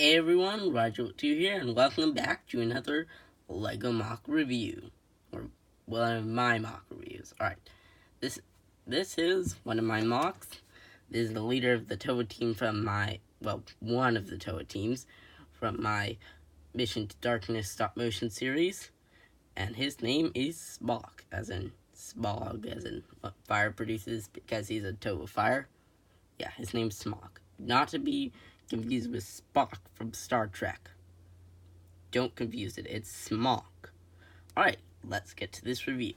Hey everyone, Roger2 here, and welcome back to another LEGO mock review, or one of my mock reviews. Alright, this is one of my mocks. This is the leader of the Toa team from one of the Toa teams from my Mission to Darkness stop-motion series, and his name is Smok, as in smog, as in what fire produces, because he's a Toa fire. Yeah, his name's Smok. Not to be confused with Spock from Star Trek. Don't confuse it. It's Smok. Alright, let's get to this review.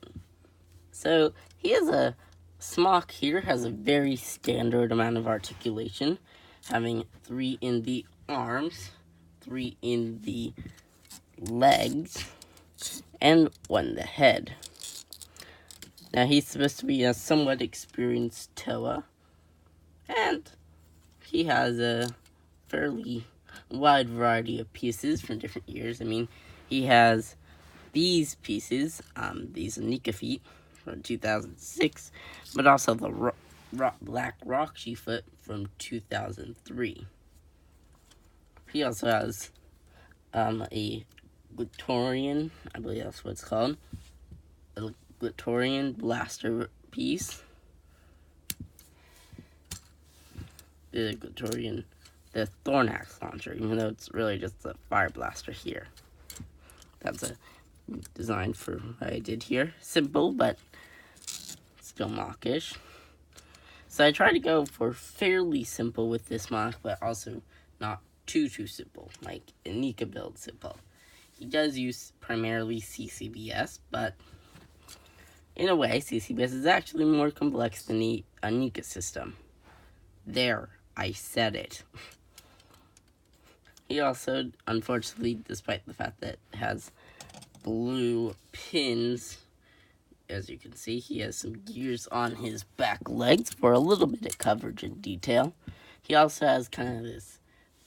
So, Smok here has a very standard amount of articulation, having 3 in the arms, 3 in the legs, and 1 in the head. Now, he's supposed to be a somewhat experienced Toa, and he has a fairly wide variety of pieces from different years. I mean, he has these pieces, these Anika feet from 2006, but also the Black Roxy foot from 2003. He also has a Glitorian, I believe that's what it's called, a Glitorian blaster piece. The Thornax launcher, even though it's really just a fire blaster here. That's a design for what I did here. Simple, but still mockish. So I try to go for fairly simple with this mock, but also not too simple, like Anika build simple. He does use primarily CCBS, but in a way, CCBS is actually more complex than the Anika system. There, I said it. He also, unfortunately, despite the fact that it has blue pins, as you can see, he has some gears on his back legs for a little bit of coverage and detail. He also has kind of this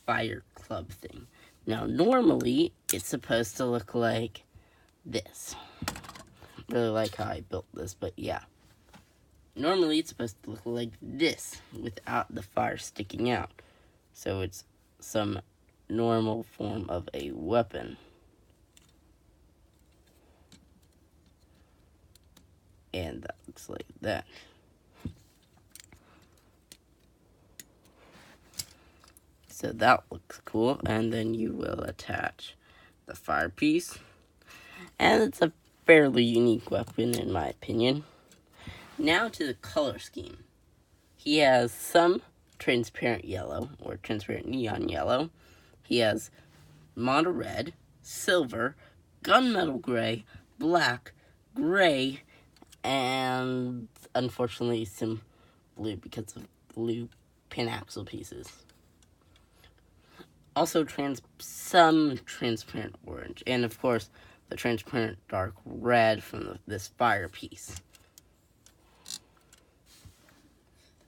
fire club thing. Now, normally, it's supposed to look like this. Really like how I built this, but yeah. Normally, it's supposed to look like this, without the fire sticking out. So it's some normal form of a weapon. And that looks like that. So that looks cool, and then you will attach the fire piece. And it's a fairly unique weapon, in my opinion. Now to the color scheme. He has some transparent yellow, or transparent neon yellow. He has mono red, silver, gunmetal gray, black, gray, and unfortunately some blue because of blue pin axle pieces. Also some transparent orange, and of course the transparent dark red from this fire piece.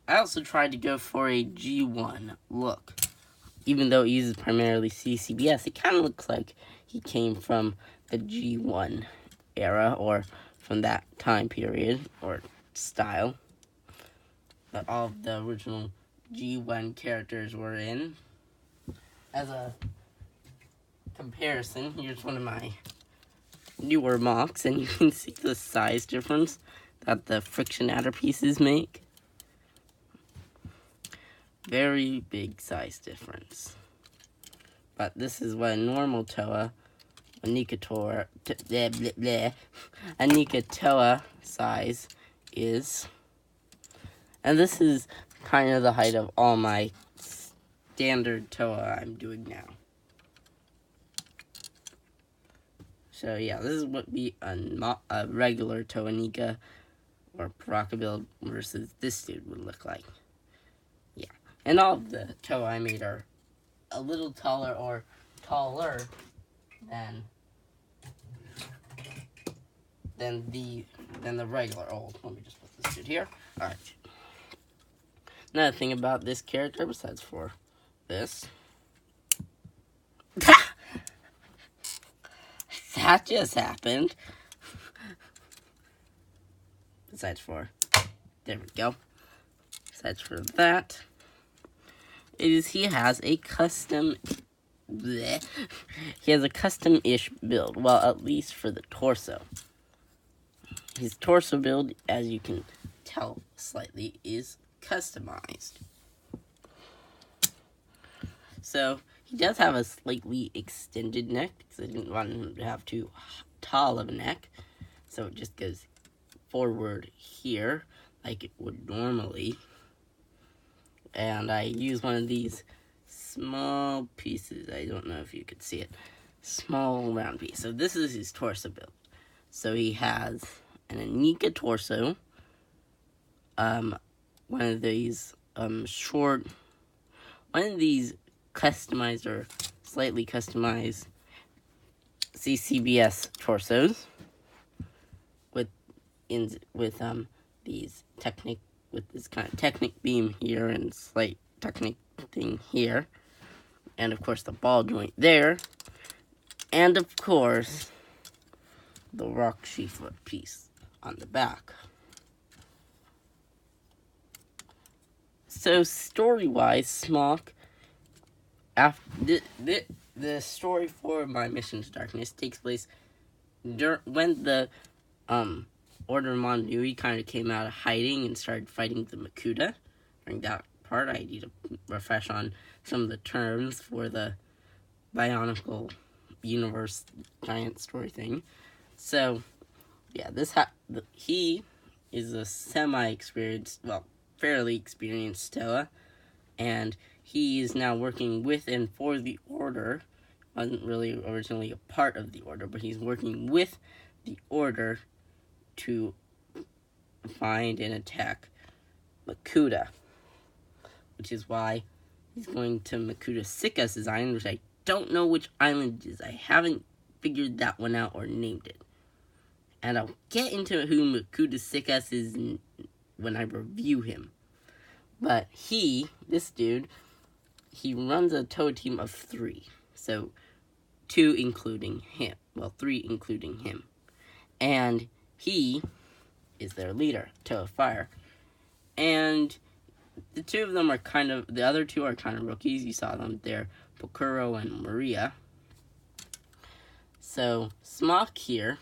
I also tried to go for a G1 look. Even though it uses primarily CCBS, it kind of looks like he came from the G1 era, or from that time period, or style, that all of the original G1 characters were in. As a comparison, here's one of my newer mocks, and you can see the size difference that the friction adder pieces make. Very big size difference. But this is what a normal Toa, Anika Toa size is. And this is kind of the height of all my standard Toa I'm doing now. So yeah, this is what be a regular Toa Anika or Paraka build versus this dude would look like. Yeah. And all of the Toa I made are a little taller or taller than the regular old. Let me just put this dude here. Alright. Another thing about this character, besides for this. That just happened. Besides for, there we go. Besides for that, is he has a custom bleh. He has a custom-ish build. Well, at least for the torso. His torso build, as you can tell slightly, is customized. So, he does have a slightly extended neck, because I didn't want him to have too tall of a neck. So it just goes forward here, like it would normally. And I use one of these small pieces. I don't know if you could see it. Small round piece. So this is his torso build. So he has an Anika torso. One of these one of these customized or slightly customized CCBS torsos with these with this kind of Technic beam here and slight Technic thing here, and of course the ball joint there, and of course the rock sheath piece on the back. So story-wise, Smok, after the story for My Mission to Darkness takes place when the Order of Montanui kind of came out of hiding and started fighting the Makuta. During that part, I need to refresh on some of the terms for the Bionicle Universe giant story thing. So, yeah, he is a semi-experienced, well, fairly experienced Toa, and he is now working with and for the Order. Wasn't really originally a part of the Order, but he's working with the Order to find and attack Makuta, which is why he's going to Makuta Sikas' island, which I don't know which island it is. I haven't figured that one out or named it. And I'll get into who Makuta Sikas is when I review him. But this dude, he runs a Toa team of 3. So, 2 including him. Well, 3 including him. And he is their leader, Toa Fire. And the other two are kind of rookies. You saw them there, Pokuro and Maria. So, Smok here,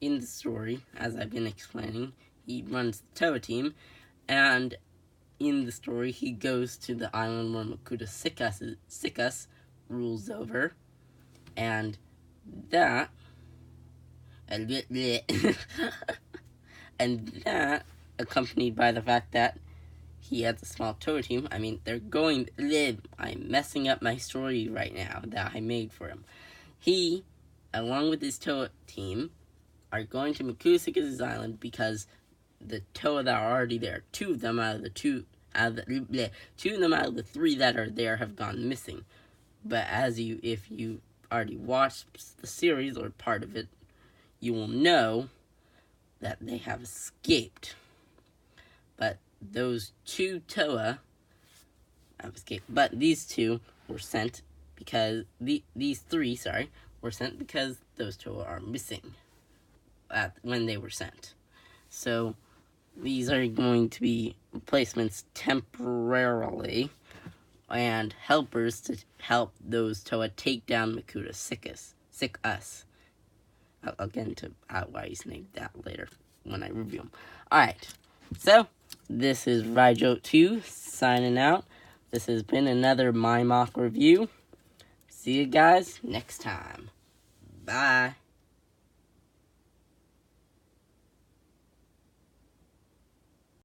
in the story, as I've been explaining, he runs the Toa team, and in the story, he goes to the island where Makuta Sikas rules over, and that, and that, accompanied by the fact that he has a small Toa team. I mean, I'm messing up my story right now that I made for him. He, along with his Toa team, are going to Makuta Sikas' island because the Toa that are already there, two of them out of the 3 that are there have gone missing. But if you already watched the series or part of it, you will know that they have escaped. But those 2 Toa have escaped. But these 2 were sent because these 3, were sent because those Toa are missing when they were sent. So these are going to be replacements temporarily and helpers to help those Toa take down Makuta Sikas. I'll get into why he's named that later when I review him. Alright, so this is Ryjo2 signing out. This has been another My Mock review. See you guys next time. Bye.